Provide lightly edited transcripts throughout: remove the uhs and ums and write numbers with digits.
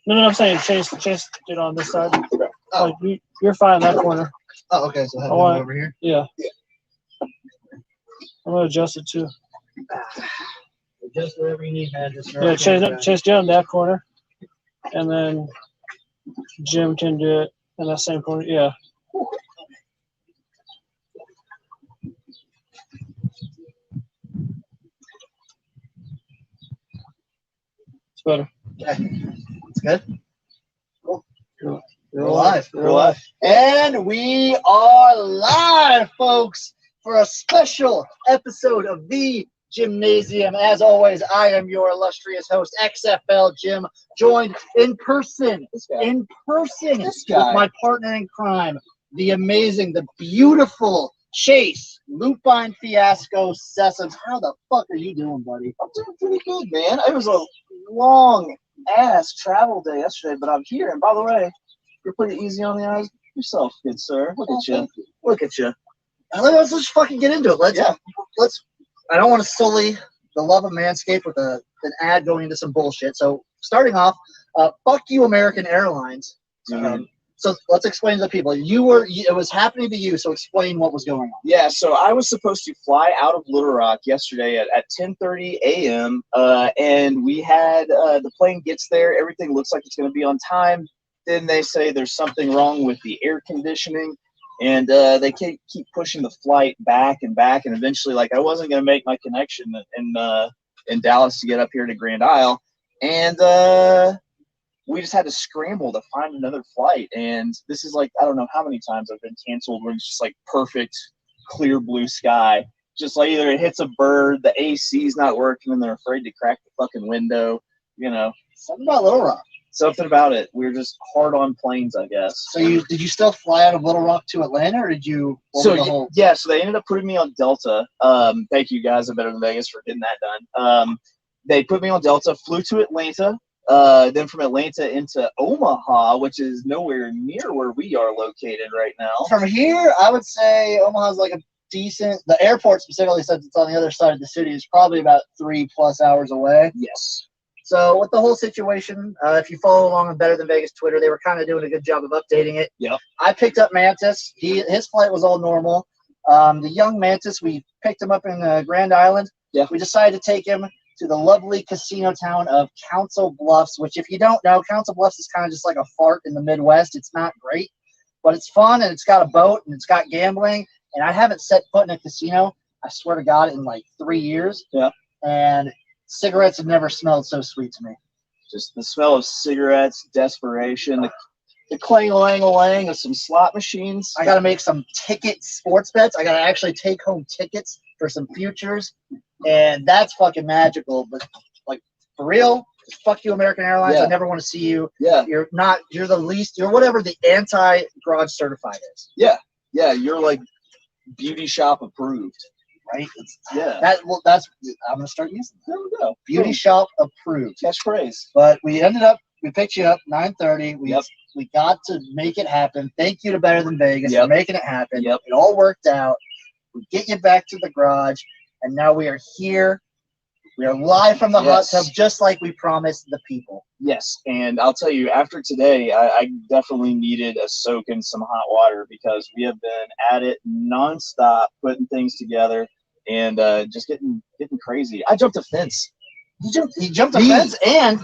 No, I'm saying Chase it on this side. Oh. Like you're fine in that corner. Oh, okay. So have one over here. Yeah. I'm gonna adjust it too. Adjust whatever you need, man. Just Yeah, Chase do it in that corner, and then Jim can do it in that same corner. Yeah. It's better. Okay. It's good. Cool. You're alive. You're alive. And we are live, folks, for a special episode of the Jimnasium. As always, I am your illustrious host, XFL Jim, joined in person with my partner in crime, the amazing, the beautiful Chase Lupine Fiasco Sessions. How the fuck are you doing, buddy? I'm doing pretty good, man. It was a long ass travel day yesterday, but I'm here. And by the way, you're pretty easy on the eyes yourself, good sir. Look at you. Look at you. Let's just fucking get into it. Let's. I don't want to sully the love of Manscaped with an ad going into some bullshit. So starting off, fuck you, American Airlines. So let's explain to the people. It was happening to you. So explain what was going on. Yeah. So I was supposed to fly out of Little Rock yesterday at 10:30 a.m. And we had the plane gets there. Everything looks like it's going to be on time. Then they say there's something wrong with the air conditioning. And they keep pushing the flight back and back, and eventually, like, I wasn't going to make my connection in Dallas to get up here to Grand Isle, and we just had to scramble to find another flight. And this is like, I don't know how many times I've been canceled where it's just like perfect, clear blue sky. Just like either it hits a bird, the AC's not working, and they're afraid to crack the fucking window. You know, Something about Little Rock. Something about it. We're just hard on planes, I guess. So did you still fly out of Little Rock to Atlanta, or did you? So they ended up putting me on Delta. Thank you guys at Better Than Vegas for getting that done. They put me on Delta, flew to Atlanta, then from Atlanta into Omaha, which is nowhere near where we are located right now. From here, I would say Omaha's like a decent. The airport specifically, since it's on the other side of the city, is probably about 3+ hours away. Yes. So with the whole situation, if you follow along on Better Than Vegas Twitter, they were kind of doing a good job of updating it. Yep. I picked up Mantis. His flight was all normal. The young Mantis, we picked him up in Grand Island. Yeah. We decided to take him to the lovely casino town of Council Bluffs, which if you don't know, Council Bluffs is kind of just like a fart in the Midwest. It's not great, but it's fun, and it's got a boat, and it's got gambling. And I haven't set foot in a casino, I swear to God, in like 3 years. Yeah. And cigarettes have never smelled so sweet to me. Just the smell of cigarettes, desperation, the clang-a-lang-a-lang of some slot machines. I got to make some sports bets. I got to actually take home tickets for some futures, and that's fucking magical. But, like, for real, fuck you, American Airlines. Yeah. I never want to see you. Yeah. You're the least, you're whatever the anti-garage certified is. Yeah. Yeah, you're like beauty shop approved. Right? Yeah. That's I'm gonna start using that. There we go. Beauty shop approved. Catchphrase. But we picked you up 9:30. We got to make it happen. Thank you to Better Than Vegas for making it happen. Yep. It all worked out. We get you back to the garage, and now we are here. We are live from the hot tub, just like we promised the people. Yes, and I'll tell you, after today, I definitely needed a soak in some hot water because we have been at it nonstop, putting things together, and just getting crazy. I jumped a fence. He jumped a fence, and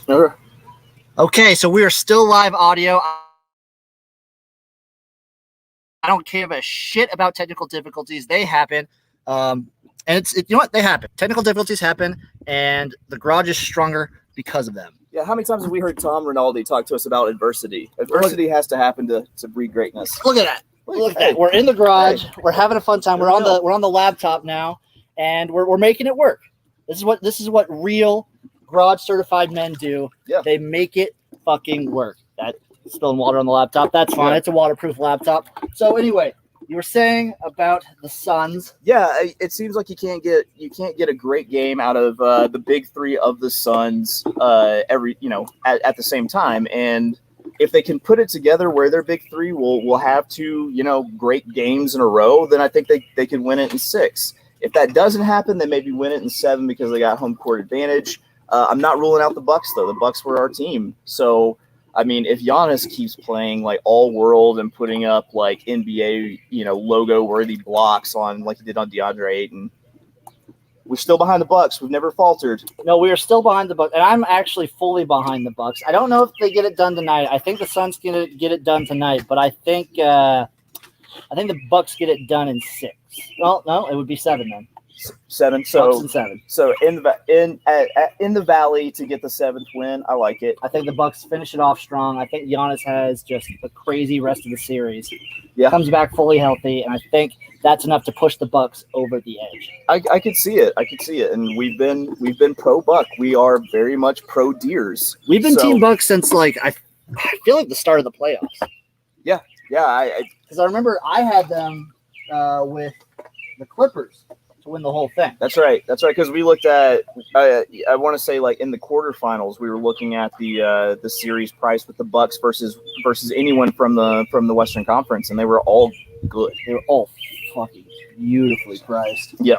Sure. Okay, so we are still live audio. I don't give a shit about technical difficulties. They happen. And you know what? They happen. Technical difficulties happen, and the garage is stronger because of them. Yeah, how many times have we heard Tom Rinaldi talk to us about adversity? Adversity has to happen to breed greatness. Look at that. Look at that. We're in the garage. We're having a fun time. We're on the laptop now, and we're making it work. This is what real garage certified men do. Yeah. They make it fucking work. That's spilling water on the laptop. That's fine. Yeah. It's a waterproof laptop. So anyway, you were saying about the Suns. Yeah, it seems like you can't get a great game out of the big three of the Suns at the same time. And if they can put it together where their big three will have two great games in a row, then I think they can win it in 6. If that doesn't happen, they maybe win it in 7 because they got home court advantage. I'm not ruling out the Bucks though. The Bucks were our team, so. I mean, if Giannis keeps playing like all world and putting up like NBA, logo worthy blocks on like he did on DeAndre Ayton, we're still behind the Bucks. We've never faltered. No, we are still behind the Bucks, and I'm actually fully behind the Bucks. I don't know if they get it done tonight. I think the Suns gonna get it done tonight, but I think the Bucks get it done in 6. Well, no, it would be 7 then. 7. Bucks So and 7. So in the Valley to get the 7th win, I like it. I think the Bucks finish it off strong. I think Giannis has just a crazy rest of the series. Yeah, comes back fully healthy, and I think that's enough to push the Bucks over the edge. I could see it. And we've been pro Buck. We are very much pro Deers. We've been Team Bucks since I feel like the start of the playoffs. Yeah. Because I remember I had them with the Clippers to win the whole thing. That's right. Because we looked at, I want to say like in the quarterfinals, we were looking at the series price with the Bucks versus anyone from the Western Conference, and they were all good. They were all fucking beautifully priced. Yeah.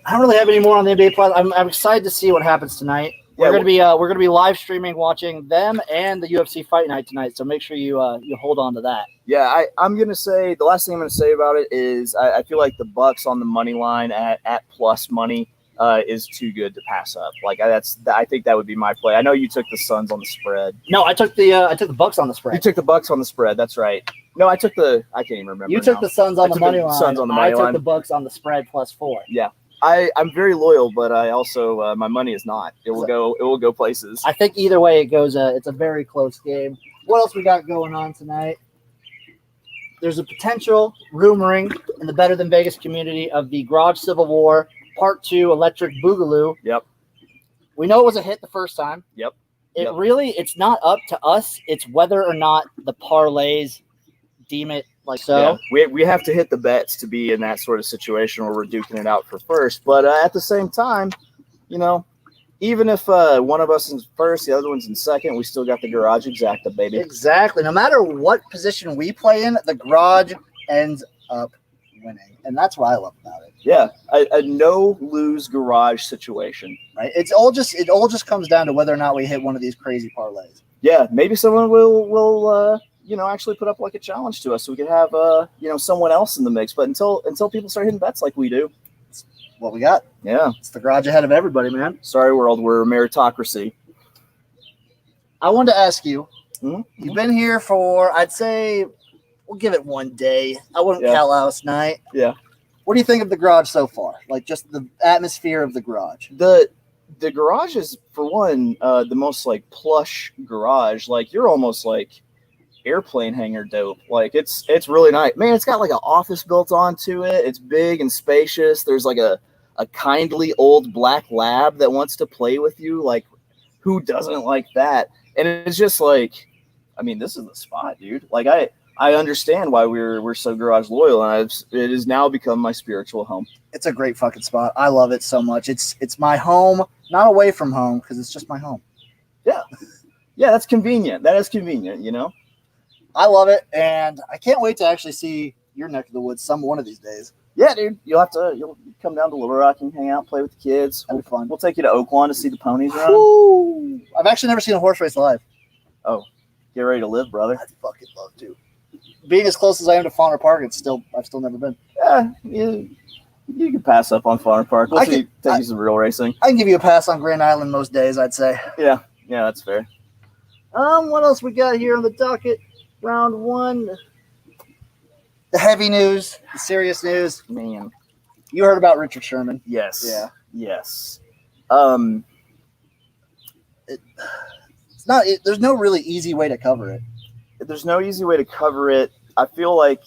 I don't really have any more on the NBA Plus. I'm excited to see what happens tonight. We're gonna be live streaming, watching them and the UFC Fight Night tonight. So make sure you hold on to that. Yeah, I'm gonna say the last thing I'm gonna say about it is I feel like the Bucks on the money line at plus money is too good to pass up. I think that would be my play. I know you took the Suns on the spread. No, I took the Bucks on the spread. You took the Bucks on the spread. That's right. No, I can't even remember. You took the Suns on the money line. Suns on the money line. I took the Bucks on the spread +4. Yeah. I'm very loyal, but I also my money is not. It will go places. I think either way it goes. It's a very close game. What else we got going on tonight? There's a potential rumoring in the Better Than Vegas community of the Garage Civil War Part 2 Electric Boogaloo. Yep. We know it was a hit the first time. Yep. It's not up to us. It's whether or not the parlays deem it like so. Yeah. We have to hit the bets to be in that sort of situation where we're duking it out for first. But at the same time, even if one of us is first, the other one's in second, we still got the garage exacta, baby. Exactly. No matter what position we play in, the garage ends up winning. And that's what I love about it. Yeah. A no-lose garage situation. Right? It all just comes down to whether or not we hit one of these crazy parlays. Yeah. Maybe someone will actually put up like a challenge to us so we can have someone else in the mix. But until people start hitting bets like we do. It's what we got. Yeah. It's the garage ahead of everybody, man. Sorry, world. We're a meritocracy. I wanted to ask you, mm-hmm. You've been here for, I'd say, we'll give it 1 day. I wouldn't count last night. Yeah. What do you think of the garage so far? Like just the atmosphere of the garage? The garage is, for one, the most like plush garage. Like you're almost like airplane hangar dope. Like it's really nice, man. It's got like an office built onto it. It's big and spacious. There's like a kindly old black lab that wants to play with you. Like who doesn't like that? And it's just like, I mean, this is the spot, dude. Like I understand why we're so garage loyal, and it has now become my spiritual home. It's a great fucking spot. I love it so much. It's my home, not away from home, because it's just my home. Yeah, that's convenient. That is convenient, I love it, and I can't wait to actually see your neck of the woods one of these days. Yeah, dude. You'll come down to Little Rock and hang out, play with the kids. That'd be fun. We'll take you to Oaklawn to see the ponies run. Woo! I've actually never seen a horse race live. Oh, get ready to live, brother. I'd fucking love to. Being as close as I am to Fawner Park, I've still never been. Yeah, you can pass up on Fawner Park. Take you some real racing. I can give you a pass on Grand Island most days, I'd say. Yeah, Yeah, that's fair. What else we got here on the docket? Round one. The heavy news, the serious news. Man. You heard about Richard Sherman. Yes. Yeah. Yes. It's not. There's no really easy way to cover it. There's no easy way to cover it. I feel like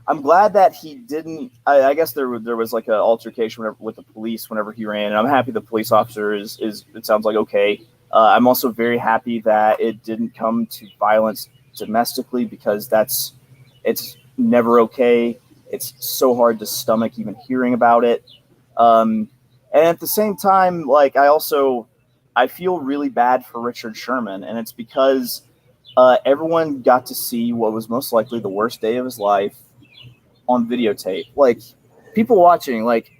I'm glad that he didn't. I guess there was like an altercation with the police whenever he ran, and I'm happy the police officer is. It sounds like okay. I'm also very happy that it didn't come to violence domestically because it's never okay. It's so hard to stomach even hearing about it. And at the same time, like I feel really bad for Richard Sherman, and it's because everyone got to see what was most likely the worst day of his life on videotape. Like people watching, like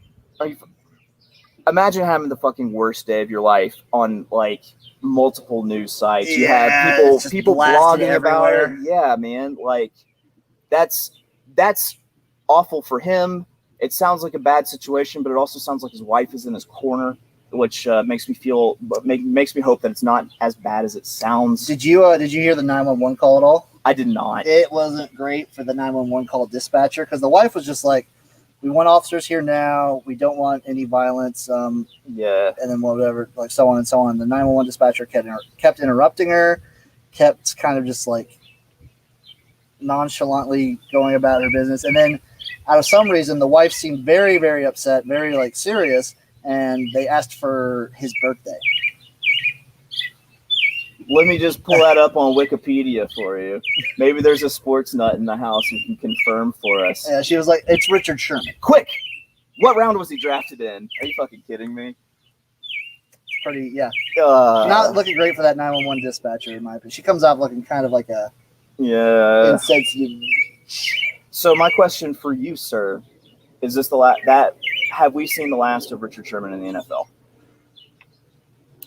imagine having the fucking worst day of your life on like multiple news sites. You had people blogging about it. Yeah, man. Like that's awful for him. It sounds like a bad situation, but it also sounds like his wife is in his corner, which makes me hope that it's not as bad as it sounds. Did you hear the 911 call at all? I did not. It wasn't great for the 911 call dispatcher because the wife was just like, "We want officers here now. We don't want any violence." Yeah. And then whatever, like so on and so on. The 911 dispatcher kept interrupting her, kept kind of just like nonchalantly going about her business, and then out of some reason, the wife seemed very, very upset, very like serious, and they asked for his birthday. Let me just pull that up on Wikipedia for you. Maybe there's a sports nut in the house who can confirm for us. Yeah, she was like, "It's Richard Sherman." Quick! What round was he drafted in? Are you fucking kidding me? Pretty, yeah. Not looking great for that 911 dispatcher, in my opinion. She comes off looking kind of like a insensitive. So my question for you, sir, is this have we seen the last of Richard Sherman in the NFL?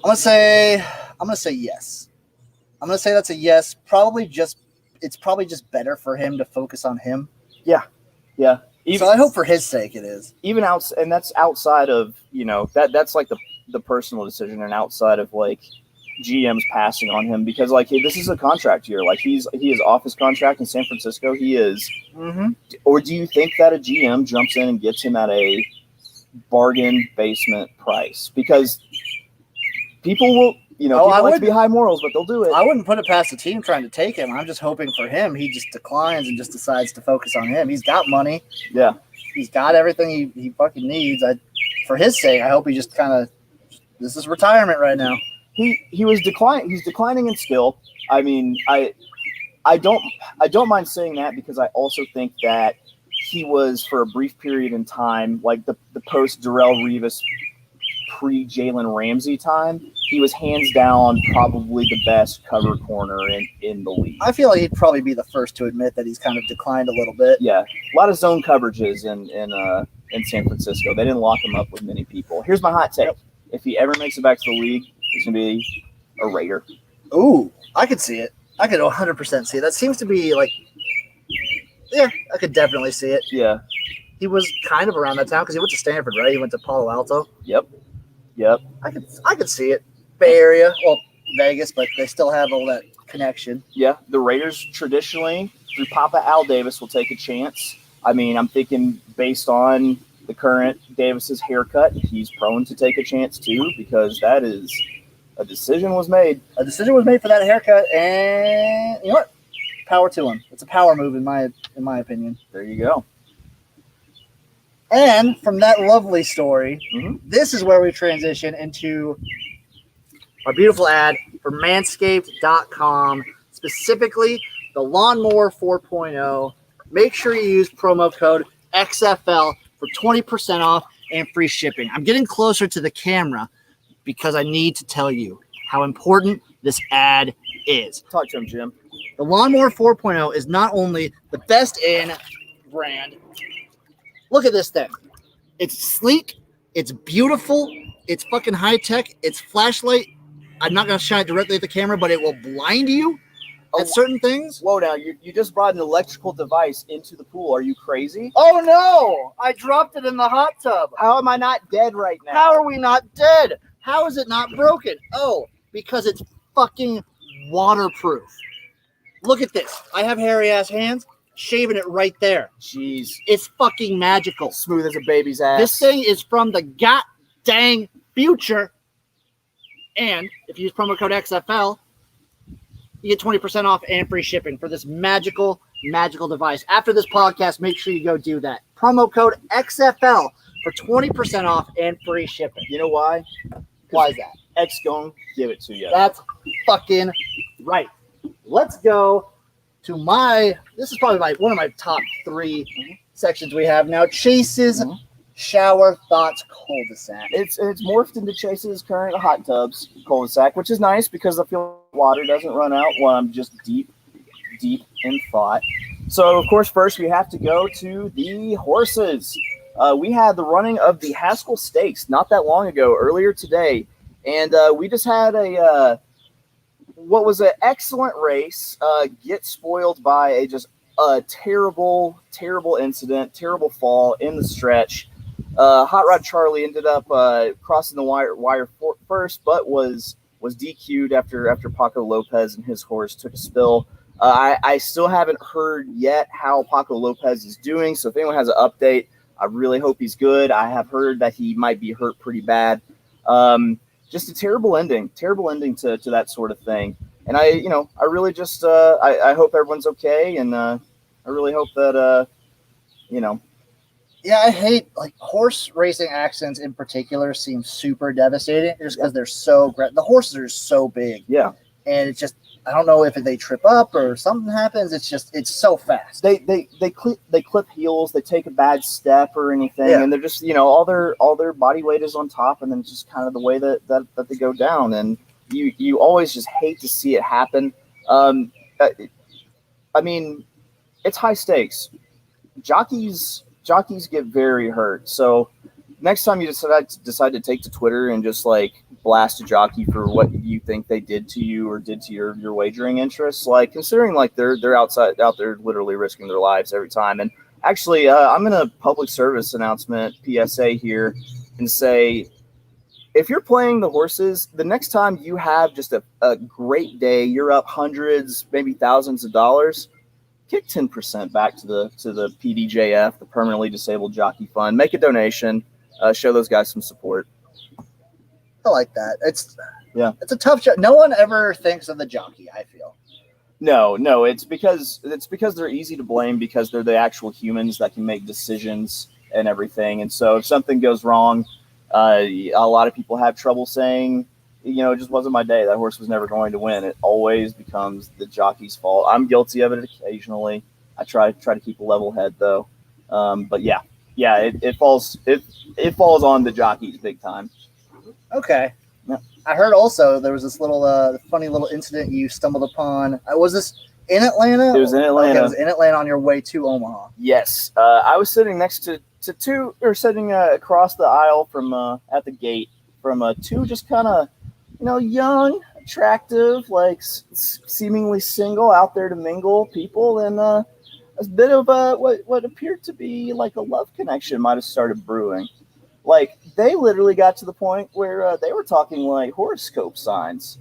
I'm gonna say yes. I'm gonna say that's a yes. It's probably just better for him to focus on him. Yeah. So I hope for his sake it is. Even and that's outside of that's like the personal decision and outside of like GM's passing on him because like hey, this is a contract year. Like he is off his contract in San Francisco. He is. Mm-hmm. Or do you think that a GM jumps in and gets him at a bargain basement price? Because people will, people like to be high morals, but they'll do it. I wouldn't put it past the team trying to take him. I'm just hoping for him. He just declines and just decides to focus on him. He's got money. Yeah. He's got everything he fucking needs. For his sake, I hope he just kind of, this is retirement right now. He was declining. He's declining in skill. I mean, I don't mind saying that because I also think that he was for a brief period in time, like the post Darrelle Revis, pre Jalen Ramsey time, he was hands down probably the best cover corner in the league. I feel like he'd probably be the first to admit that he's kind of declined a little bit. Yeah, a lot of zone coverages in San Francisco. They didn't lock him up with many people. Here's my hot take: if he ever makes it back to the league, he's gonna be a Raider. Ooh, I could see it. I could 100% see it. That seems to be like, yeah, I could definitely see it. Yeah, he was kind of around that town because he went to Stanford, right? He went to Palo Alto. Yep. I could see it. Bay Area, well, Vegas, but they still have all that connection. Yeah, the Raiders traditionally, through Papa Al Davis, will take a chance. I mean, I'm thinking based on the current Davis's haircut, he's prone to take a chance too because that is a decision was made. A decision was made for that haircut, and you know what? Power to him. It's a power move in my opinion. There you go. And from that lovely story, This is where we transition into our beautiful ad for Manscaped.com, specifically the Lawnmower 4.0. Make sure you use promo code XFL for 20% off and free shipping. I'm getting closer to the camera because I need to tell you how important this ad is. Talk to him, Jim. The Lawnmower 4.0 is not only the best in brand. Look at this thing. It's sleek. It's beautiful. It's fucking high tech. It's flashlight. I'm not going to shine it directly at the camera, but it will blind you at certain things. Whoa, now, you just brought an electrical device into the pool. Are you crazy? Oh, no. I dropped it in the hot tub. How am I not dead right now? How are we not dead? How is it not broken? Oh, because it's fucking waterproof. Look at this. I have hairy ass hands, shaving it right there. Jeez. It's fucking magical. Smooth as a baby's ass. This thing is from the god dang future. And if you use promo code XFL, you get 20% off and free shipping for this magical device. After this podcast, make sure you go do that. Promo code XFL for 20% off and free shipping. You know why? Why is that? X gonna give it to you. That's fucking right. Let's go to this is probably one of my top 3 sections we have now. Chase's shower thoughts cul-de-sac. It's morphed into Chase's current hot tubs cul-de-sac, which is nice because I feel water doesn't run out while I'm just deep in thought. So, of course, first we have to go to the horses. We had the running of the Haskell Stakes not that long ago, earlier today, and we just had what was an excellent race get spoiled by a terrible incident, terrible fall in the stretch. Hot Rod Charlie ended up crossing the wire first, but was DQ'd after Paco Lopez and his horse took a spill. I still haven't heard yet how Paco Lopez is doing, so if anyone has an update, I really hope he's good. I have heard that he might be hurt pretty bad. Just a terrible ending to that sort of thing. And I really just I hope everyone's okay, and I really hope that Yeah, I hate horse racing accidents in particular. Seem super devastating just because they're so the horses are so big. Yeah, and it's just I don't know if they trip up or something happens. It's so fast. They clip heels. They take a bad step or anything, and they're just all their body weight is on top, and then it's just kind of the way that they go down, and you always just hate to see it happen. I mean, it's high stakes. Jockeys get very hurt. So next time you decide to take to Twitter and just blast a jockey for what you think they did to you or did to your wagering interests, considering they're out there literally risking their lives every time. And actually, I'm in a public service announcement PSA here and say, if you're playing the horses, the next time you have just a great day, you're up hundreds, maybe thousands of dollars, kick 10% back to the PDJF, the Permanently Disabled Jockey Fund. Make a donation. Show those guys some support. I like that. It's a tough job. No one ever thinks of the jockey, I feel. No, it's because they're easy to blame because they're the actual humans that can make decisions and everything. And so if something goes wrong, a lot of people have trouble saying, it just wasn't my day. That horse was never going to win. It always becomes the jockey's fault. I'm guilty of it occasionally. I try to keep a level head though. But it falls on the jockeys big time. Okay. Yeah. I heard also there was this little funny little incident you stumbled upon. Was this in Atlanta? It was in Atlanta. Okay, it was in Atlanta on your way to Omaha. Yes. I was sitting next to two, or sitting across the aisle from at the gate from two just kind of, young, attractive, seemingly single, out there to mingle people, and a bit of what appeared to be a love connection might have started brewing. They literally got to the point where they were talking horoscope signs.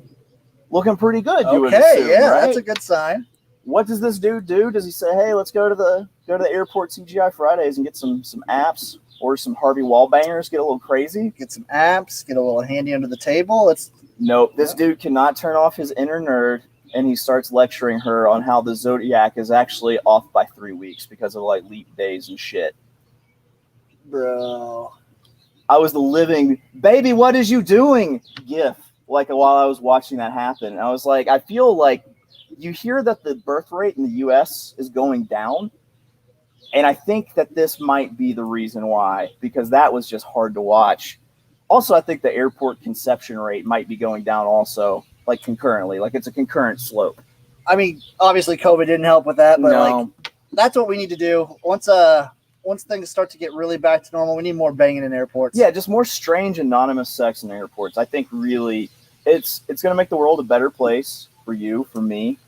Looking pretty good, you would assume, yeah, right? that's a good sign. What does this dude do? Does he say, "Hey, let's go to the airport CGI Fridays and get some apps or some Harvey Wallbangers, get a little crazy, get some apps, get a little handy under the table"? Nope. This dude cannot turn off his inner nerd, and he starts lecturing her on how the zodiac is actually off by 3 weeks because of leap days and shit. Bro, I was the living baby. What is you doing? GIF. While I was watching that happen, I was I feel you hear that the birth rate in the U.S. is going down, and I think that this might be the reason why, because that was just hard to watch. Also, I think the airport conception rate might be going down also, concurrently. It's a concurrent slope. I mean, obviously COVID didn't help with that, but No. That's what we need to do. Once things start to get really back to normal, we need more banging in airports. Yeah, just more strange anonymous sex in airports. I think really it's going to make the world a better place for you, for me.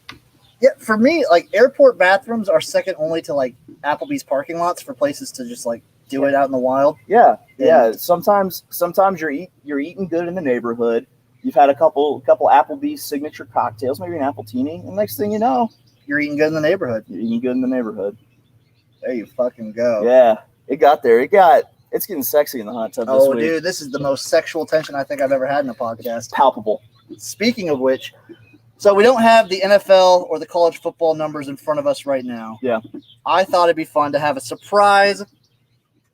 Yeah, for me, airport bathrooms are second only to Applebee's parking lots for places to just do it out in the wild. Yeah. Sometimes you're eating good in the neighborhood. You've had a couple Applebee's signature cocktails, maybe an appletini, and next thing you know, You're eating good in the neighborhood. you're eating good in the neighborhood. There you fucking go. Yeah, it got there. It's getting sexy in the hot tub this week. Dude, this is the most sexual tension I think I've ever had in a podcast. Palpable. Speaking of which, so we don't have the NFL or the college football numbers in front of us right now. Yeah. I thought it'd be fun to have a surprise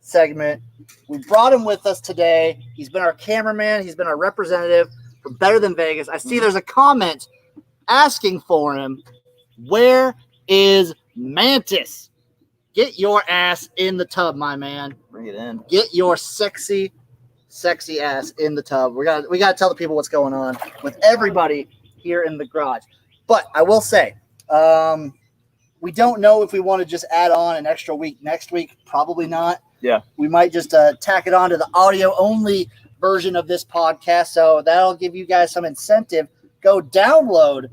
segment. We brought him with us today. He's been our cameraman. He's been our representative for Better Than Vegas. I see there's a comment asking for him. Where is Mantis? Get your ass in the tub, my man. Bring it in. Get your sexy ass in the tub. We gotta tell the people what's going on with everybody here in the garage. But I will say, we don't know if we want to just add on an extra week next week. Probably not. Yeah. We might just tack it on to the audio only version of this podcast. So that'll give you guys some incentive. Go download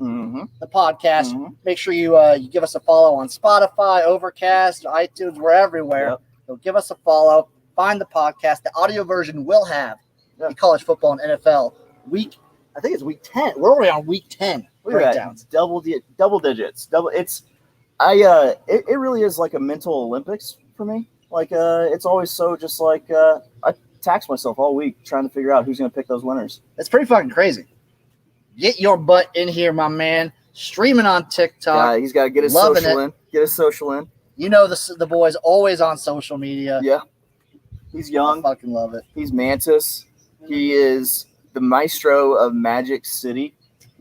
the podcast. Mhm. Make sure you give us a follow on Spotify, Overcast, iTunes. We're everywhere. Yep. So give us a follow. Find the podcast. The audio version will have the college football and NFL week. I think it's week 10. We're already on week 10 Look at that. breakdowns. Double digits. It really is like a mental Olympics for me. Like it's always so just like I tax myself all week trying to figure out who's going to pick those winners. It's pretty fucking crazy. Get your butt in here, my man. Streaming on TikTok. Yeah, he's got to get his Loving social it. in. Get his social in. You know the boy's always on social media. Yeah. He's I young. fucking love it. He's Mantis. He is the maestro of Magic City.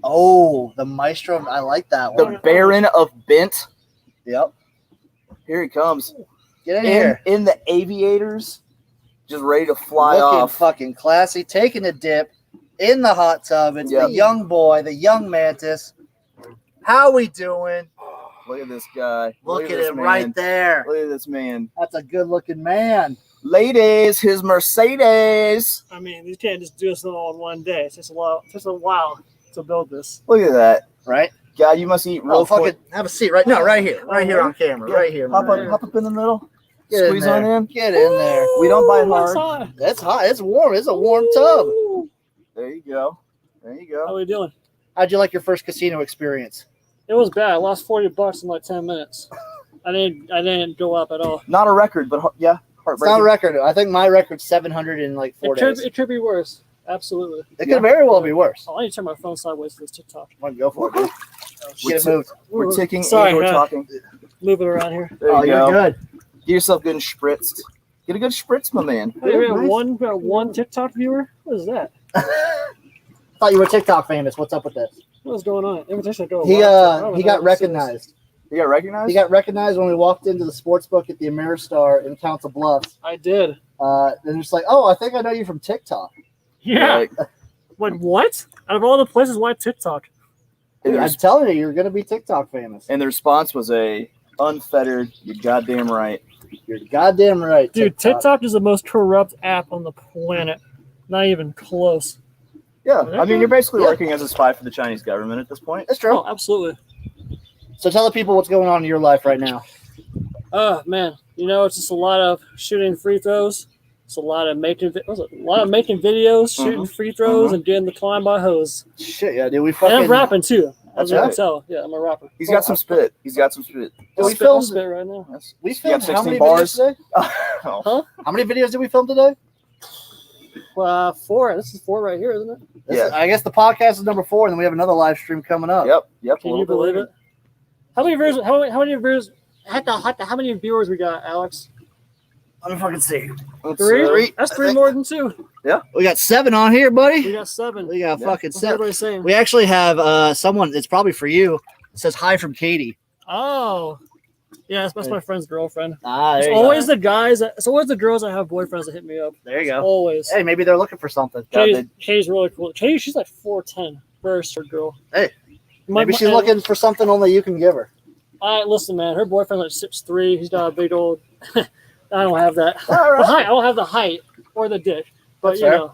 Oh, the maestro. I like that one. The Baron of Bent. Yep. Here he comes. Get in here. In the aviators. Just ready to fly Looking off. fucking classy. Taking a dip in the hot tub. It's the young boy, the young Mantis. How we doing? Look at this guy. Look at this him man. right there. Look at this man. That's a good looking man. Ladies, his Mercedes. I mean, you can't just do this all in one day. It's just a while to build this. Look at that. Right? God, you must eat real Oh, fucking quick. have a seat right now, right here. Right here on camera. Right here. Hop man. up in the middle. Get in Squeeze there. on in. Get in there. We don't bite Ooh, hard. that's hot. That's hot. It's warm. It's a warm tub. Ooh. There you go. There you How go. we doing? How'd you like your first casino experience? It was bad. I lost $40 in like 10 minutes. I didn't go up at all. Not a record, but yeah, It's heartbreaking. not a record. I think my record's 700 in like 4 days. It could be worse. Absolutely. It could very well be worse. Oh, I need to turn my phone sideways for this TikTok. I'm gonna go for it. Dude. We're Get it moved. We're ticking Sorry, and we're man. talking. Move it around here. There Oh, you you're go. good. Get yourself good and spritzed. Get a good spritz, my man. Hey, we have Nice. one TikTok viewer. What is that? Thought you were TikTok famous. What's up with this? What's going on? Invitation to go. He Wow. he got recognized. You got recognized? He got recognized when we walked into the sports book at the Ameristar in Council Bluffs. I did. And it's like, oh, I think I know you from TikTok. Yeah. Like, Like what? Out of all the places, why TikTok? and, the I'm res- telling you, you're gonna be TikTok famous. and the response was a unfettered, you're goddamn right. You're goddamn right, Dude, TikTok is the most corrupt app on the planet. Not even close. Yeah, I mean, you're basically Yeah. working as a spy for the Chinese government at this point. That's true. Oh, absolutely. So tell the people what's going on in your life right now. Oh man, it's just a lot of shooting free throws. It's a lot of making videos, shooting free throws, and getting the climb by hose. Shit, yeah, dude. We And fucking. I'm rapping too. As That's you can right. tell, yeah, I'm a rapper. He's got some spit. We I'll filmed- spit right now. Yes. We You got filmed how 16 many bars? videos today? Oh, How many videos did we film today? 4. This is 4 right here, isn't it? This is- I guess the podcast is number 4, and then we have another live stream coming up. Yep. Can you believe it? How many viewers? How many viewers? How many viewers we got, Alex? Let me fucking see. Let's, 3. I That's 3 think- more than 2. We got 7 on here, We buddy. got 7. We got Yeah. fucking What's 7. everybody saying? We actually have someone. It's probably for you. It says hi from Katie. Oh, yeah, that's my friend's girlfriend. Ah, It's always the guys. It's always the girls that have boyfriends that hit me up. There you go. Always. Hey, maybe they're looking for something. Kay's really cool. Kay, she's like 4'10", very short girl. Hey, My- Maybe she's my- looking for something only you can give her. Listen, man. Her boyfriend's like 6'3". He's got a big old. I don't have that. All right. The height. I don't have the height or the dick. But That's fair.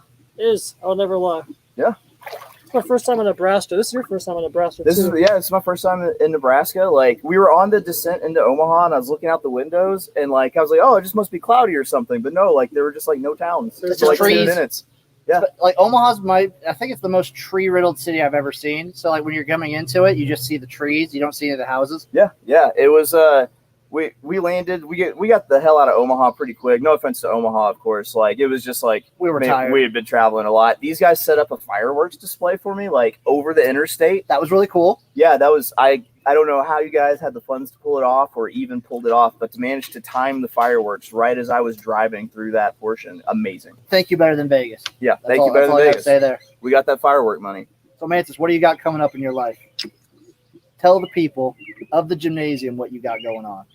I'll never lie. Yeah. It's my first time in Nebraska. This is your first time in Nebraska. This too. is my first time in Nebraska. Like, we were on the descent into Omaha, and I was looking out the windows, and like I was like, oh, it just must be cloudy or something. But no, like there were just like no towns. There's For like 10 trees. minutes. Yeah. Like Omaha's I think it's the most tree riddled city I've ever seen. So like when you're coming into it, you just see the trees. You don't see any of the houses. Yeah. It was we landed. We got the hell out of Omaha pretty quick. No offense to Omaha, of course. Like it was just like We were tired. We had been traveling a lot. These guys set up a fireworks display for me, like over the interstate. That was really cool. Yeah, that was I don't know how you guys had the funds to pull it off or even pulled it off, but to manage to time the fireworks right as I was driving through that portion, amazing. Thank you, better than Vegas. Yeah, That's all, you better that's all than I have to Vegas. say there. We got that firework money. So Mantis, what do you got coming up in your life? Tell the people of the Jimnasium what you got going on.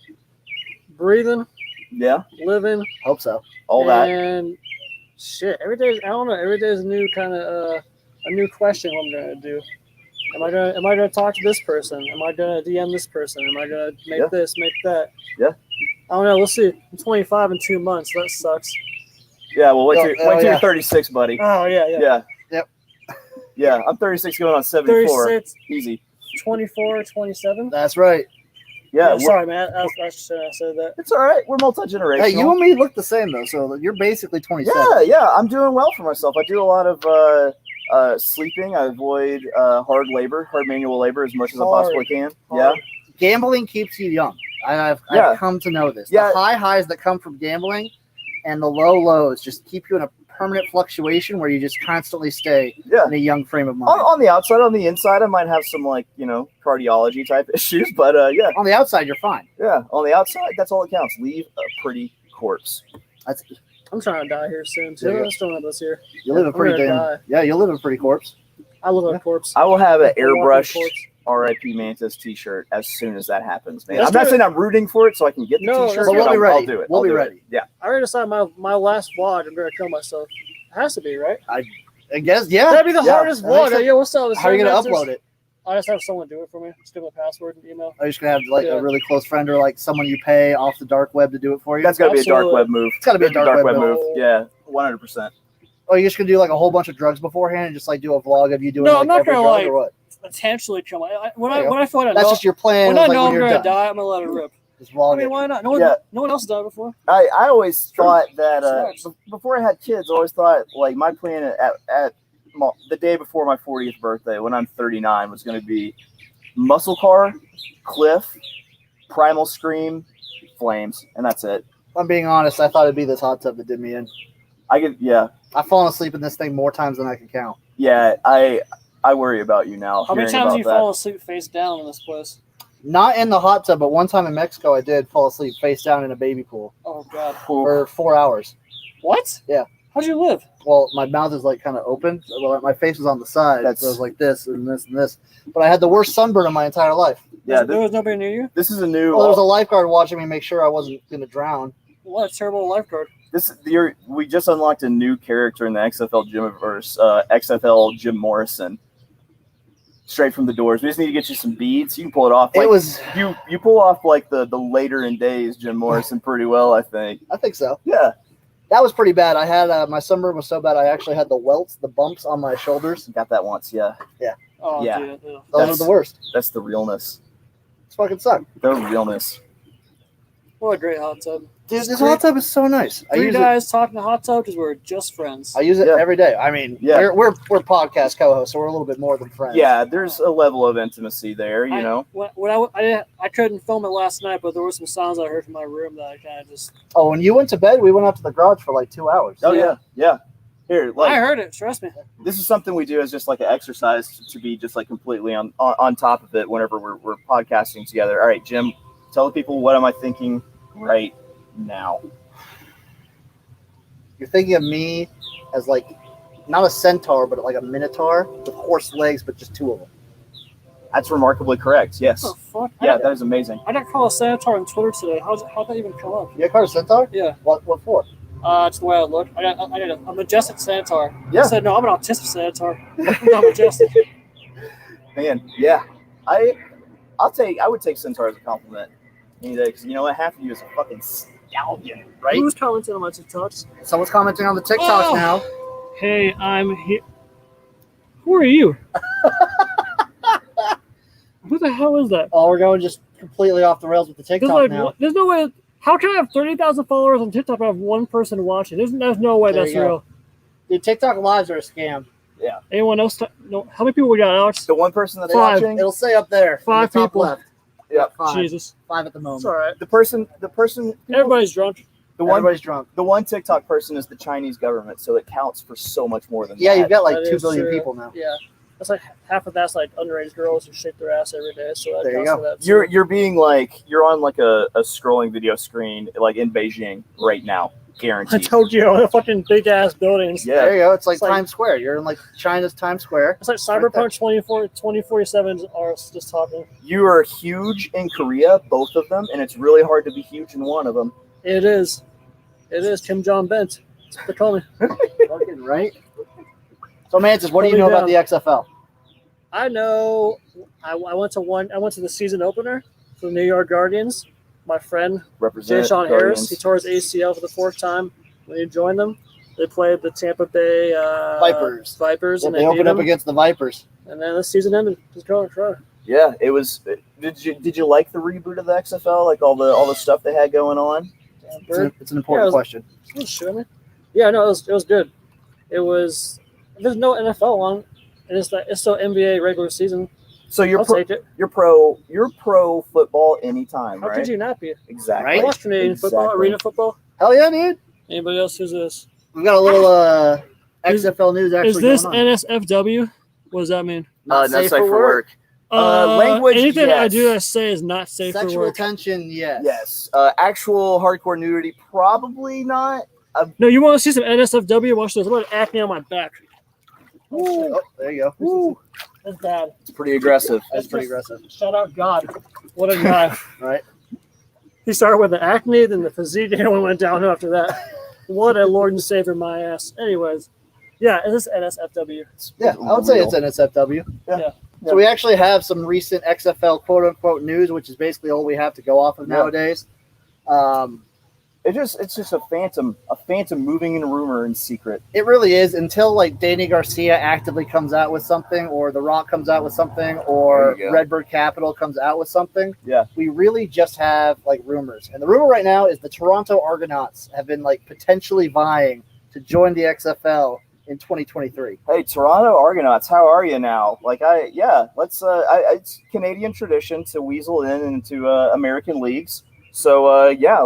Breathing, Yeah, living, Hope so. all that. and shit. Every day, I don't know. Every day is a new kind of a new question. What I'm gonna do? Am I gonna talk to this person? Am I gonna DM this person? Am I gonna make this, make that? Yeah. I don't know. We'll see. I'm 25 in 2 months. That sucks. Yeah, well, wait Oh, till yeah. you're 36, buddy. Oh yeah. Yeah. Yep. Yeah, I'm 36 going on 74. 36, Easy. 24, 27. That's right. Yeah, Oh, sorry, man. I shouldn't have said that. it's all right. We're multi-generational. Hey, you and me look the same though, so you're basically 27. Yeah, I'm doing well for myself. I do a lot of sleeping. I avoid hard manual labor as much as I possibly can. Yeah. Gambling keeps you young. I've come to know this. Yeah. The high highs that come from gambling and the low lows just keep you in a permanent fluctuation where you just constantly stay in a young frame of mind. On the outside, on the inside, I might have some cardiology type issues, but yeah. On the outside, you're fine. Yeah, on the outside, that's all that counts. Leave a pretty corpse. I'm trying to die here soon too. Yeah. I'm still not this year. You live a pretty you live a pretty corpse. I live a corpse. I will have an A walking airbrushed corpse. RIP Mantis t-shirt as soon as that happens, man. That's I'm not good. saying I'm rooting for it so I can get the No, t-shirt, that's But we'll but be ready. I'll do it. We'll I'll be do it. ready. Yeah. I already decided my last VOD. I'm gonna kill myself. It has to be, right? I guess, yeah. That'd be the Yeah, hardest I think one. so. Yeah, what's up? How are you going to upload it? I just have someone do it for me. Just give me a password and email. Are you just going to have a really close friend or someone you pay off the dark web to do it for you? That's got to be a dark Absolutely. web move. It's gotta be a dark web move. move. Yeah, 100%. Oh, you're just going to do a whole bunch of drugs beforehand and just do a vlog of you doing No, I'm not every gonna, drug or what? Potentially kill my. When There you I feel like That's just your plan. when I know when I'm you're gonna done. die, I'm gonna let it rip. Just vlog I mean, it. why not? No one else died before. I always thought that That's before I had kids, I always thought my plan at the day before my 40th birthday, when I'm 39, was going to be muscle car, cliff, primal scream, flames, and that's it. If I'm being honest, I thought it'd be this hot tub that did me in. I've fallen asleep in this thing more times than I can count. Yeah. I worry about you now. How many hearing times about have you that. fallen asleep face down in this place? Not in the hot tub, but one time in Mexico, I did fall asleep face down in a baby pool Oh God. for 4 hours. What? Yeah. How'd you live? Well, my mouth is kind of open. Well, my face was on the side. That's- So it was like this and this and this. But I had the worst sunburn of my entire life. Yeah, There was nobody near you. this is a new. Well, there was a lifeguard watching me make sure I wasn't going to drown. What a terrible lifeguard. We just unlocked a new character in the XFL Gymverse, XFL Jim Morrison. Straight from the doors. We just need to get you some beads. You can pull it off. It was, You pull off the later in days Jim Morrison pretty well, I think. I think so. Yeah. That was pretty bad. I had my sunburn was so bad I actually had the welts, the bumps on my shoulders. Got that once, yeah. Oh, Yeah. dude. Yeah. Those That's- are the worst. That's the realness. It's fucking suck. The realness. What a great hot tub. Dude, this hot tub is so nice. I Three use it. guys talking to hot tub because we're just friends. I use it Yeah. every day. I mean, Yeah. we're podcast co-hosts, so we're a little bit more than friends. Yeah, there's a level of intimacy there, you know. When I couldn't film it last night, but there were some sounds I heard from my room that I kind of just. Oh, when you went to bed, we went out to the garage for 2 hours. Oh yeah. Here, I heard it. Trust me. this is something we do as just an exercise to be just completely on top of it whenever we're podcasting together. All right, Jim, tell the people what am I thinking right now. You're thinking of me as not a centaur, but a minotaur with horse legs, but just two of them. That's remarkably correct. Yes. What the fuck? Yeah, that is amazing. I got called a senator on Twitter today. How'd that even come up? You got called a centaur? Yeah. What for? It's the way I look. I got a majestic senator. Yeah. I said, no, I'm an autistic senator. I'm not majestic. Man, yeah. I would take centaur as a compliment any day because you know what? Half of you is a fucking stallion, right? Who's commenting on my TikToks? Someone's commenting on the TikToks Oh. now. Hey, I'm here. Who are you? Who the hell is that? Oh, we're going just completely off the rails with the TikTok now. There's no way. How can I have 30,000 followers on TikTok and have one person watching? There's no way There that's you go. real. Dude, TikTok lives are a scam. Anyone else? No. How many people we got, Alex? The one person that's Five. watching, It'll say up there. in the 5 top people. Left. Yeah. 5. Jesus. 5 at the moment. It's all right. the person, Everybody's drunk. Everybody's drunk. the one TikTok person is the Chinese government, so it counts for so much more than Yeah, that. you've got like That 2 is billion true. people now. Yeah. That's like half of that's like underage girls who shake their ass every day. So that There you counts go. for that too. You're being like you're on like a scrolling video screen like in Beijing right now, I guaranteed. Tokyo, the fucking big ass buildings. Yeah. There you go. It's like It's like- Times Square. You're in like China's Times Square. It's like Right there. Cyberpunk 2047 are just talking. You are huge in Korea, both of them, and it's really hard to be huge in one of them. It is. It is Kim Jong Bent. That's what they call me. Fucking right. So, Mantis, what do you know about the XFL? I know. I went to the season opener for the New York Guardians. My friend Represent Jay Sean Guardians. Harris. He tore his ACL for the 4th time when he joined them. They played the Tampa Bay Vipers. Vipers, Yeah, and they they beat opened up them. against the Vipers. And then the season ended. Just going try. Yeah, it was. Did you like the reboot of the XFL? Like all the stuff they had going on? It's an important Yeah, it was- question. Shit, man. Yeah, no, it was good. It was. There's no NFL on, and it's still NBA regular season. So I'll take it. you're pro football anytime, How right? could you not be? Exactly. Right? I watch Canadian football, Exactly. arena football. Hell yeah, dude. Anybody else who's this? We've got a little Is- XFL news actually Is this going on. NSFW? What does that mean? Not safe for work. Language, Anything I yes. do I say is not safe for Sexual work. tension, yes. Yes. Actual hardcore nudity, probably not. No, you want to see some NSFW? Watch this. I'm going to acne on my back. Oh, there you go. Woo. That's bad. It's pretty aggressive. That's pretty aggressive. Shout out God. What a guy. Right? He started with the acne, then the physique, and everyone went downhill after that. What a Lord and Savior, my ass. Anyways, yeah, is this NSFW? Yeah, I would say it's NSFW. Yeah. So we actually have some recent XFL quote-unquote news, which is basically all we have to go off of Yeah. nowadays. It's just a phantom moving in rumor in secret. It really is until like Danny Garcia actively comes out with something, or The Rock comes out with something, or There you go. Redbird Capital comes out with something. Yeah. We really just have like rumors. And the rumor right now is the Toronto Argonauts have been like potentially vying to join the XFL in 2023. Hey, Toronto Argonauts, how are you now? Let's. It's Canadian tradition to weasel into American leagues. So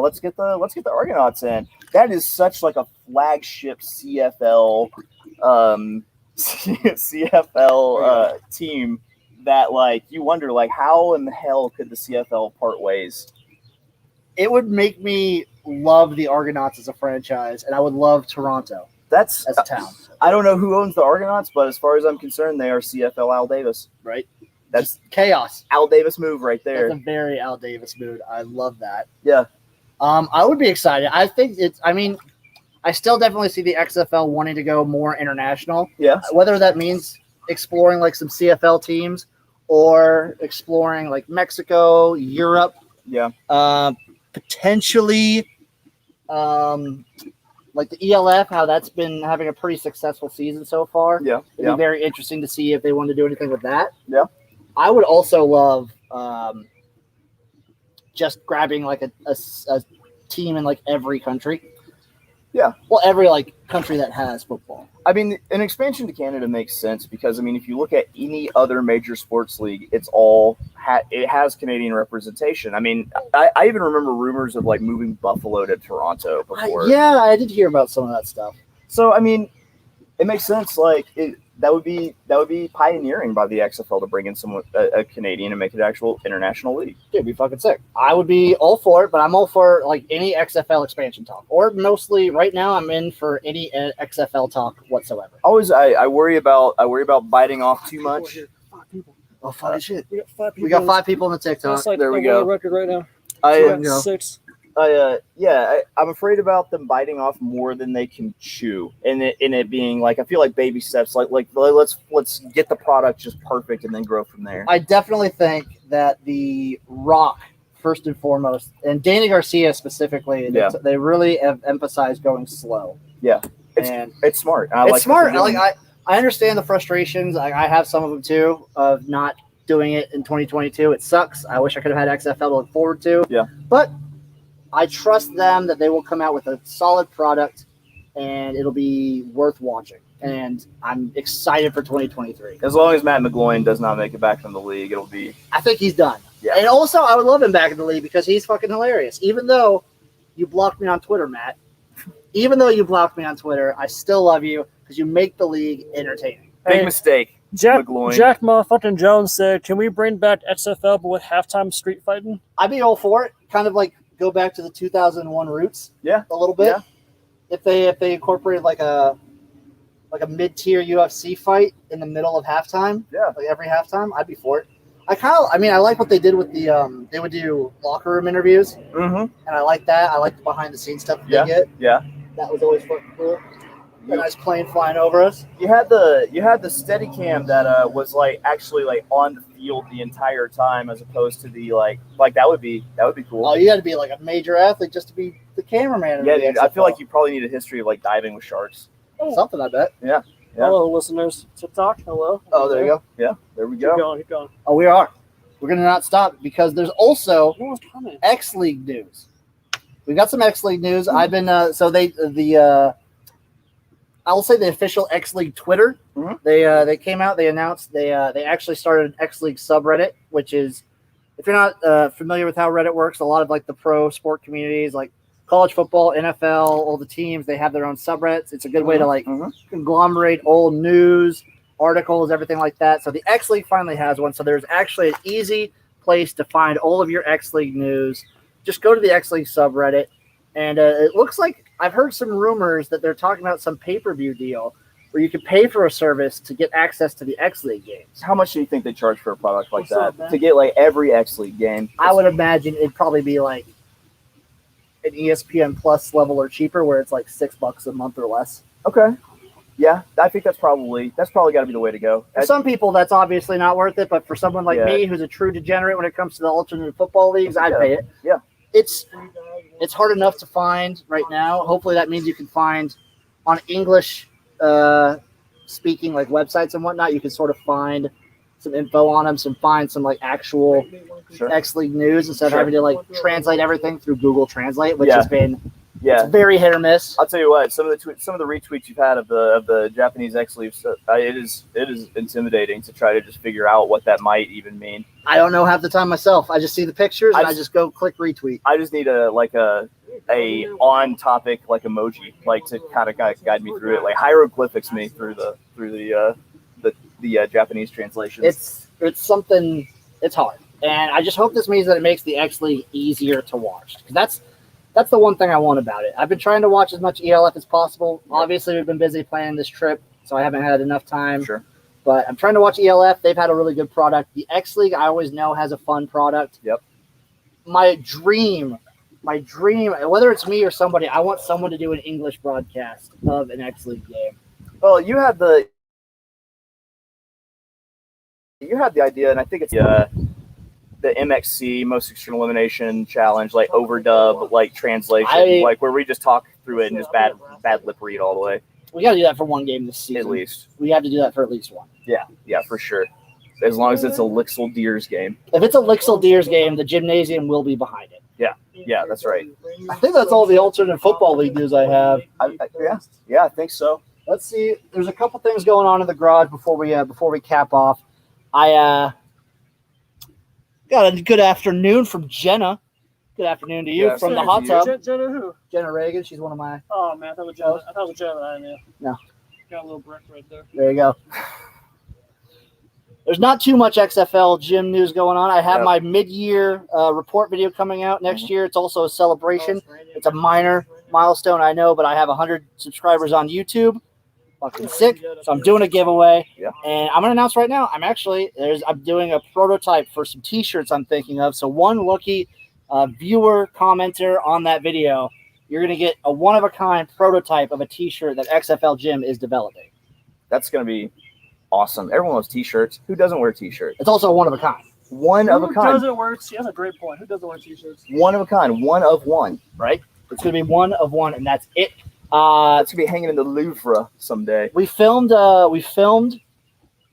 let's get the Argonauts in. That is such like a flagship CFL team that like you wonder like how in the hell could the CFL part ways? It would make me love the Argonauts as a franchise, and I would love Toronto That's as a town. I don't know who owns the Argonauts, but as far as I'm concerned, they are CFL Al Davis. Right? That's Chaos. Al Davis move right there. That's a very Al Davis mood. I love that. Yeah. I would be excited. I think I still definitely see the XFL wanting to go more international. Yeah. Whether that means exploring like some CFL teams or exploring like Mexico, Europe, Yeah. potentially like the ELF, how that's been having a pretty successful season so far. Yeah. It'd Yeah. be very interesting to see if they want to do anything with that. Yeah. I would also love just grabbing like a team in like every country. Yeah. Well, every like country that has football. I mean, an expansion to Canada makes sense because I mean, if you look at any other major sports league, it's all it has Canadian representation. I mean, I even remember rumors of like moving Buffalo to Toronto before. Yeah, I did hear about some of that stuff. So I mean, it makes sense. Like that would be pioneering by the XFL to bring in someone a Canadian and make it an actual international league. Dude, it'd be fucking sick. I would be all for it, but I'm all for like any XFL expansion talk, or mostly right now I'm in for any XFL talk whatsoever. Always, I worry about biting off too People much. here. 5 people. Oh, fucking shit. We got 5 people. We got 5 people on the TikTok. That's like There we the go. world record right now. I We got go. 6. I'm afraid about them biting off more than they can chew, and it being like I feel like baby steps. Like let's get the product just perfect and then grow from there. I definitely think that the Rock, first and foremost, and Danny Garcia specifically, Yeah. they really have emphasized going slow. Yeah. It's smart. I It's like smart. what they're doing. I understand the frustrations. I have some of them too of not doing it in 2022. It sucks. I wish I could have had XFL to look forward to. Yeah. But I trust them that they will come out with a solid product and it'll be worth watching. And I'm excited for 2023. As long as Matt McGloin does not make it back from the league, it'll be. I think he's done. Yeah. And also, I would love him back in the league because he's fucking hilarious. Even though you blocked me on Twitter, Matt. Even though you blocked me on Twitter, I still love you because you make the league entertaining. Big Hey, mistake. Jack McGloin. Jack motherfucking Jones said, "Can we bring back XFL but with halftime street fighting?" I'd be all for it. Kind of like go back to the 2001 roots. Yeah. A little bit. Yeah. If they incorporated like a mid-tier UFC fight in the middle of halftime. Yeah. Like every halftime, I'd be for it. I like what they did with the they would do locker room interviews, Mm-hmm. and I like that. I like the behind the scenes stuff Yeah. they get. Yeah. That was always fucking cool. A nice plane flying over us. You had the Steadicam that was like actually like on the field the entire time, as opposed to the like that would be cool. Oh, you got to be like a major athlete just to be the cameraman. in Yeah, the dude. I feel XFL. like you probably need a history of like diving with sharks. Something, I bet. Yeah. Hello, listeners. TikTok. Hello. Oh, there you go. Yeah. There we Keep go. going. Keep going. Oh, we are. We're gonna not stop because there's also No one's coming. X League news. We got some X League news. I've been I'll say the official X League Twitter. Mhm. They came out. They announced they actually started an X League subreddit, which is, if you're not familiar with how Reddit works, a lot of like the pro sport communities, like college football, NFL, all the teams, they have their own subreddits. It's a good way to like Mhm. conglomerate old news, articles, everything like that. So the X League finally has one. So there's actually an easy place to find all of your X League news. Just go to the X League subreddit, and it looks like I've heard some rumors that they're talking about some pay-per-view deal where you can pay for a service to get access to the X League games. How much do you think they charge for a product like What's up, that man? to get like every X League game? I would imagine it'd probably be like an ESPN Plus level or cheaper, where it's like $6 a month or less. Okay. Yeah, I think that's probably got to be the way to go. For some people, that's obviously not worth it, but for someone like Yeah. me, who's a true degenerate when it comes to the alternate football leagues, I'd Yeah. pay it. Yeah. It's hard enough to find right now. Hopefully, that means you can find on English speaking like websites and whatnot. You can sort of find some info on them, find some like actual Sure. X League news instead of Sure. having to like translate everything through Google Translate, which Yeah. has been Yeah. very hit or miss. I'll tell you what. Some of the retweets you've had of the Japanese X League, it is intimidating to try to just figure out what that might even mean. I don't know half the time myself. I just see the pictures and I just- just go click retweet. I just need a on topic like emoji like to kind of guide me through it, like hieroglyphics me through the Japanese translations. It's something. It's hard, and I just hope this means that it makes the X League easier to watch. 'Cause that's the one thing I want about it. I've been trying to watch as much ELF as possible. Obviously, we've been busy planning this trip, so I haven't had enough time. Sure. But I'm trying to watch ELF. They've had a really good product. The X League, I always know, has a fun product. Yep. My dream, whether it's me or somebody, I want someone to do an English broadcast of an X League game. Well, you had the idea, and I think it's the MXC Most Extreme Elimination Challenge, like overdub, like translation, like where we just talk through it and just bad lip read all the way. We got to do that for one game this season. At least. We have to do that for at least one. Yeah, for sure. As long as it's a Lixel Deers game. If it's a Lixel Deers game, the Jimnasium will be behind it. Yeah, that's right. I think that's all the alternate football league news I have. Yeah, I think so. Let's see. There's a couple things going on in the garage before we cap off. I got a good afternoon from Jenna. Good afternoon to you Yeah, from the same hot to tub. Jenna who? Jenna Reagan. She's one of my. Oh man, I thought it was Jenna that I knew. No. Got a little brick right there. There you go. There's not too much XFL gym news going on. I have Yep. my mid-year report video coming out next year. It's also a celebration. It's a minor milestone, I know, but I have 100 subscribers on YouTube. Fucking sick. So I'm doing a giveaway. Yeah. And I'm gonna announce right now. I'm doing a prototype for some T-shirts I'm thinking of. So one lucky viewer commenter on that video, you're gonna get a one-of-a-kind prototype of a T-shirt that XFL Gym is developing. That's going to be awesome. Everyone loves T-shirts. Who doesn't wear T-shirts? It's also a one-of-a-kind. One of a Who kind. doesn't wear? See, that's a great point. Who doesn't wear t-shirts? One of a kind. One of one. Right? It's gonna be one of one, and that's it. That's going to be hanging in the Louvre someday. We filmed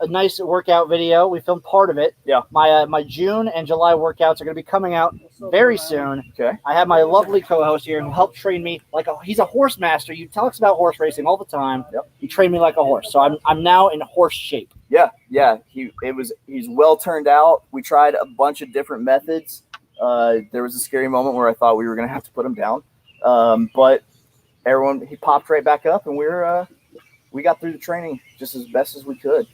a nice workout video. We filmed part of it. Yeah. My June and July workouts are going to be coming out very soon. Okay. I have my lovely co-host here who helped train me he's a horse master. He talks about horse racing all the time. Yep. He trained me like a horse, so I'm now in horse shape. Yeah. He's well turned out. We tried a bunch of different methods. There was a scary moment where I thought we were going to have to put him down, but he popped right back up, and we got through the training just as best as we could.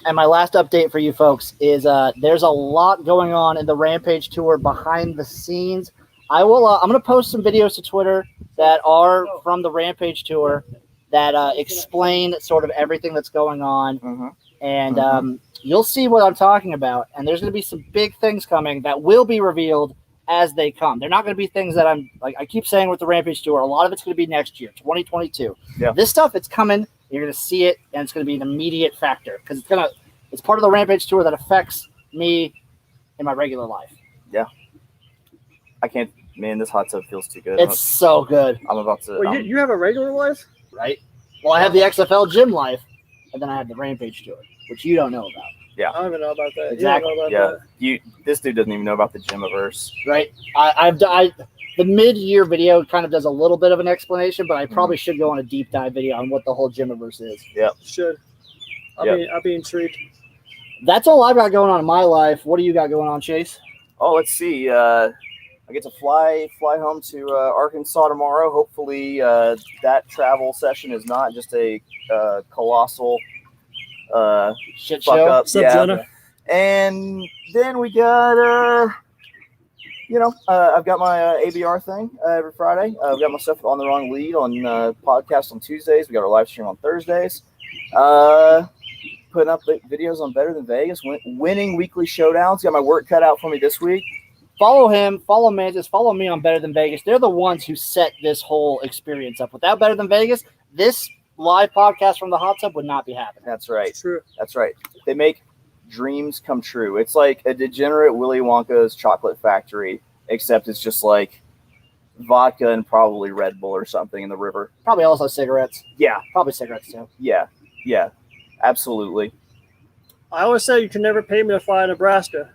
And my last update for you folks is there's a lot going on in the Rampage Tour behind the scenes. I'm going to post some videos to Twitter that are from the Rampage Tour that explain sort of everything that's going on. And you'll see what I'm talking about. And there's going to be some big things coming that will be revealed as they come. They're not going to be things that I keep saying with the Rampage Tour. A lot of it's going to be next year, 2022. Yeah. This stuff, it's coming. You're going to see it, and it's going to be an immediate factor because it's part of the Rampage Tour that affects me in my regular life. Yeah. I can't, man, this hot tub feels too good. It's so good. I'm about to. Well, you have a regular life? Right? Well, I have the XFL gym life, and then I have the Rampage Tour, which you don't know about. Yeah. I don't even know about that. Exactly. You don't know about that. This dude doesn't even know about the Gymiverse. Right? The mid-year video kind of does a little bit of an explanation, but I probably should go on a deep dive video on what the whole Gymiverse is. Should. I'll be intrigued. That's all I've got going on in my life. What do you got going on, Chase? Oh, let's see. I get to fly home to Arkansas tomorrow. Hopefully, that travel session is not just a colossal Shit fuck show. up. What's up, Yeah. Jenna? And then we got I've got my ABR thing every Friday. I've got my stuff on the wrong lead on podcast on Tuesdays. We got our live stream on Thursdays. Putting up videos on Better Than Vegas, winning weekly showdowns. Got my work cut out for me this week. Follow him, follow Mantis, follow me on Better Than Vegas. They're the ones who set this whole experience up. Without Better Than Vegas, this live podcast from the hot tub would not be happening. That's right. True. That's right. They make dreams come true. It's like a degenerate Willy Wonka's chocolate factory, except it's just like vodka and probably Red Bull or something in the river. Probably also cigarettes. Yeah. Probably cigarettes too. Yeah. Absolutely. I always say you can never pay me to fly to Nebraska.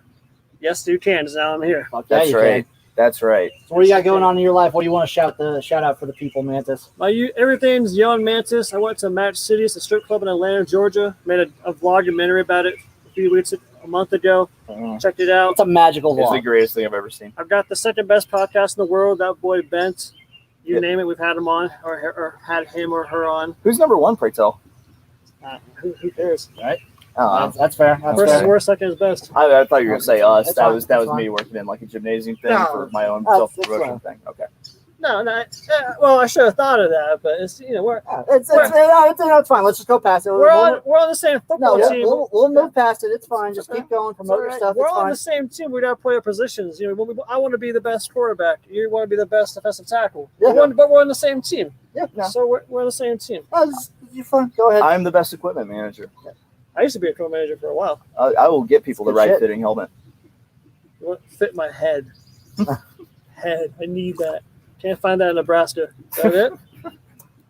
Yes, you can. Now I'm here. Fuck yeah, That's you right. can. That's right. So what do you got going on in your life? What do you want to shout out for the people, Mantis? Everything's Young Mantis. I went to Match City, it's a strip club in Atlanta, Georgia. Made a vlogumentary about it a month ago. Checked it out. It's a magical It's the vlog. greatest thing I've ever seen. I've got the second best podcast in the world. That boy Bent. You Yeah. name it, we've had him on or had him or her on. Who's number one, pray tell? Who cares? Right? Oh, That's fair. That's First fair. is worst, second is best. I thought you were gonna say us. That's That fine. was That's me fine. working in like a gymnasium thing No. for my own That's self-promotion fine. thing. Okay. No. Well, I should have thought of that, but it's It's fine. Let's just go past it. we're on the same football No, team. we'll move past it. It's fine. Just Okay. keep going. It's Promote all your right. stuff. We're It's on fine. the same team. We gotta play our positions. I want to be the best quarterback. You want to be the best defensive tackle. Yeah. But we're on the same team. Yeah. No. So we're on the same team. You're fine. Go ahead. I'm the best equipment manager. I used to be a co-manager for a while. I will get people the Good right shit. fitting helmet. You want to fit my head. Head. I need that. Can't find that in Nebraska. Is that it?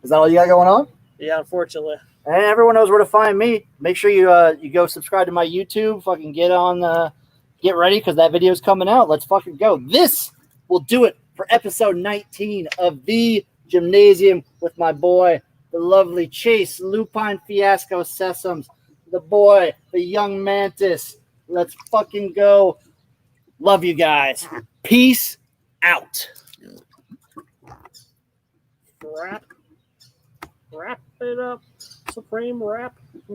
Is that all you got going on? Yeah, unfortunately. And everyone knows where to find me. Make sure you go subscribe to my YouTube. Fucking get ready because that video is coming out. Let's fucking go. This will do it for episode 19 of the Jimnasium with my boy, the lovely Chase Lupine Fiasco Sesums, the boy, the young Mantis. Let's fucking go. Love you guys. Peace out. Wrap it up. Supreme wrap.